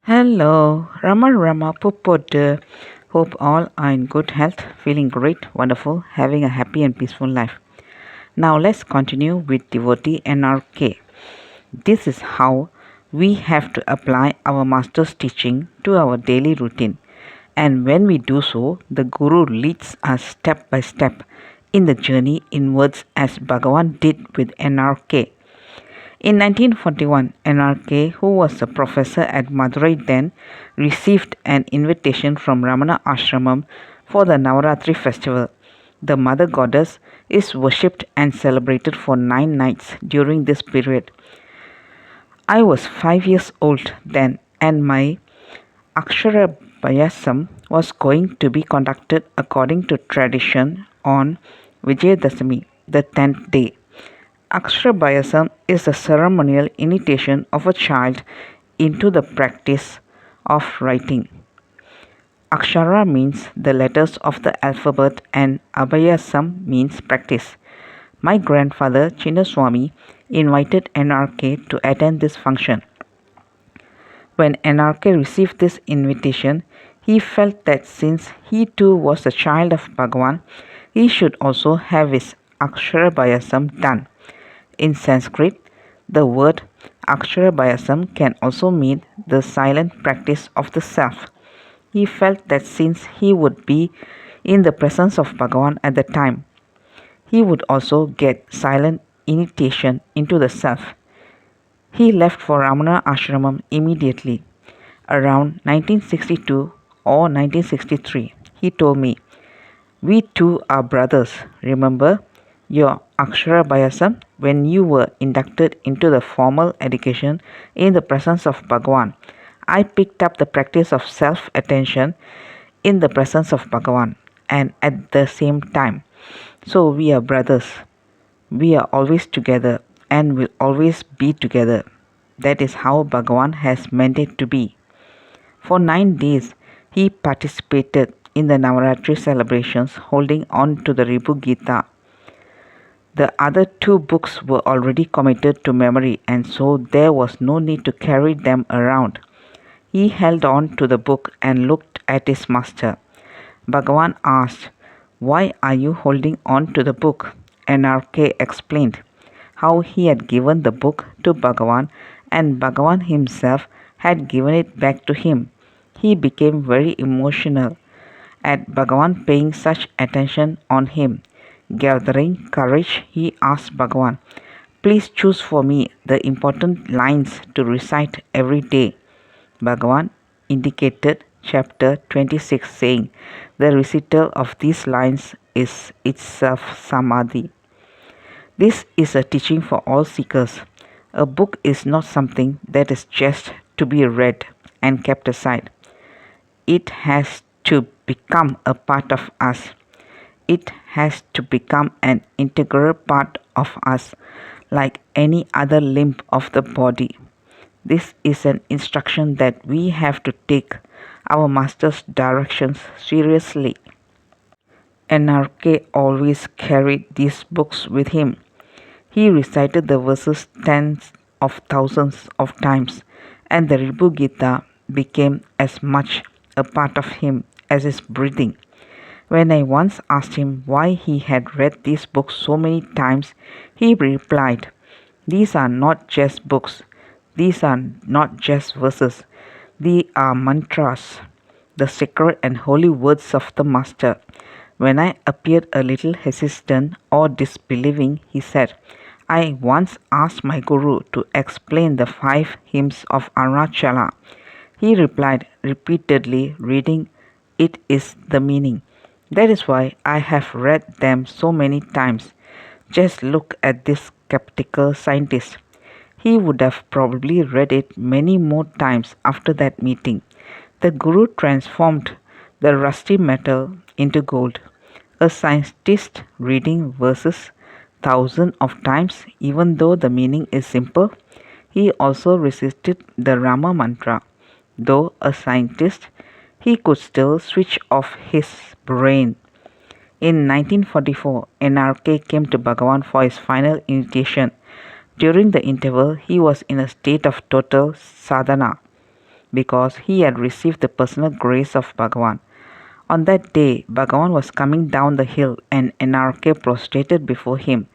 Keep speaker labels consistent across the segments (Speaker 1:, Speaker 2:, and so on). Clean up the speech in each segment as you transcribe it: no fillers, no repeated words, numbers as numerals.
Speaker 1: Hello, Rama Pupodu. Hope all are in good health, feeling great, wonderful, having a happy and peaceful life. Now let's continue with devotee NRK. This is how we have to apply our master's teaching to our daily routine. And when we do so, the Guru leads us step by step in the journey inwards as Bhagavan did with NRK. In 1941, N.R.K., who was a professor at Madurai then, received an invitation from Ramana Ashramam for the Navaratri festival. The mother goddess is worshipped and celebrated for 9 nights during this period. I was 5 years old then, and my Aksharabayasam was going to be conducted according to tradition on Vijayadasami, the 10th day. Aksharabayasam is the ceremonial initiation of a child into the practice of writing. Akshara means the letters of the alphabet and Abhayasam means practice. My grandfather Chinnaswamy invited NRK to attend this function. When NRK received this invitation, he felt that since he too was a child of Bhagavan, he should also have his Aksharabayasam done. In Sanskrit, the word Aksharabayasam can also mean the silent practice of the self. He felt that since he would be in the presence of Bhagavan at the time, he would also get silent initiation into the self. He left for Ramana Ashramam immediately. Around 1962 or 1963, he told me, "We two are brothers, remember? Your Aksharabayasam when you were inducted into the formal education in the presence of Bhagavan. I picked up the practice of self-attention in the presence of Bhagavan and at the same time. So we are brothers. We are always together and will always be together. That is how Bhagavan has meant it to be." For 9 days, he participated in the Navaratri celebrations holding on to the Ribu Gita. The other 2 books were already committed to memory and so there was no need to carry them around. He held on to the book and looked at his master. Bhagavan asked, "Why are you holding on to the book?" NRK explained how he had given the book to Bhagavan and Bhagavan himself had given it back to him. He became very emotional at Bhagavan paying such attention on him. Gathering courage, he asked Bhagavan, "Please choose for me the important lines to recite every day." Bhagavan indicated chapter 26 saying, "The recital of these lines is itself samadhi." This is a teaching for all seekers. A book is not something that is just to be read and kept aside. It has to become a part of us. It has to become an integral part of us like any other limb of the body. This is an instruction that we have to take our master's directions seriously. NRK always carried these books with him. He recited the verses tens of thousands of times and the Ribu Gita became as much a part of him as his breathing. When I once asked him why he had read these books so many times, he replied, "These are not just books. These are not just verses. They are mantras, the sacred and holy words of the Master." When I appeared a little hesitant or disbelieving, he said, "I once asked my Guru to explain the 5 hymns of Arunachala. He replied repeatedly, reading it is the meaning. That is why I have read them so many times. Just look at this skeptical scientist. He would have probably read it many more times after that meeting." The Guru transformed the rusty metal into gold. A scientist reading verses thousands of times even though the meaning is simple. He also recited the Rama mantra. Though a scientist, he could still switch off his brain. In 1944, NRK came to Bhagavan for his final initiation. During the interval, he was in a state of total sadhana. because he had received the personal grace of Bhagavan. On that day, Bhagavan was coming down the hill and N.R.K. prostrated before him.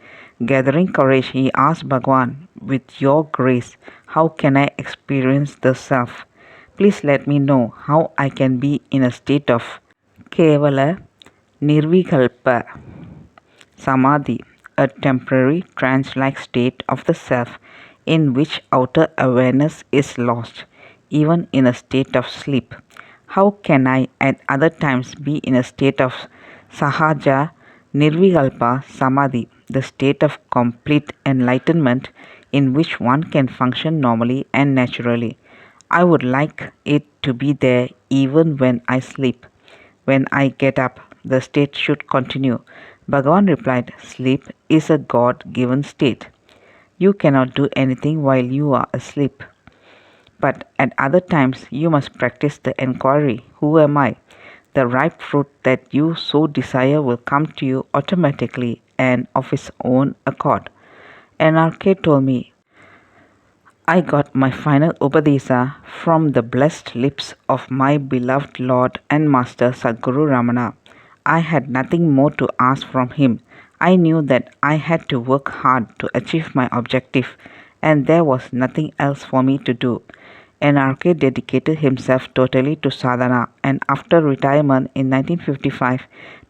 Speaker 1: Gathering courage, he asked Bhagavan, "With your grace, how can I experience the self? Please let me know how I can be in a state of Kevala Nirvikalpa Samadhi, a temporary trance-like state of the self in which outer awareness is lost, even in a state of sleep. How can I at other times be in a state of Sahaja Nirvikalpa Samadhi, the state of complete enlightenment in which one can function normally and naturally? I would like it to be there even when I sleep. When I get up, the state should continue." Bhagavan replied, "Sleep is a God-given state. You cannot do anything while you are asleep. But at other times you must practice the enquiry, 'Who am I?' The ripe fruit that you so desire will come to you automatically and of its own accord." NRK told me, "I got my final Upadesa from the blessed lips of my beloved Lord and Master Sadguru Ramana. I had nothing more to ask from him. I knew that I had to work hard to achieve my objective, and there was nothing else for me to do." NRK dedicated himself totally to sadhana and after retirement in 1955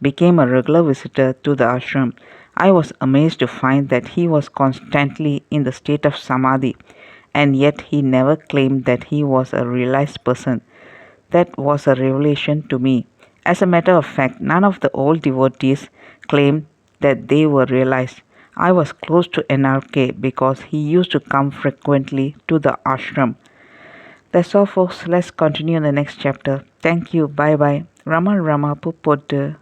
Speaker 1: became a regular visitor to the ashram. I was amazed to find that he was constantly in the state of samadhi, and yet he never claimed that he was a realized person. That was a revelation to me. As a matter of fact, none of the old devotees claimed that they were realized. I was close to NRK because he used to come frequently to the ashram. That's all, folks. Let's continue in the next chapter. Thank you. Bye bye. Rama Rama Pupodu.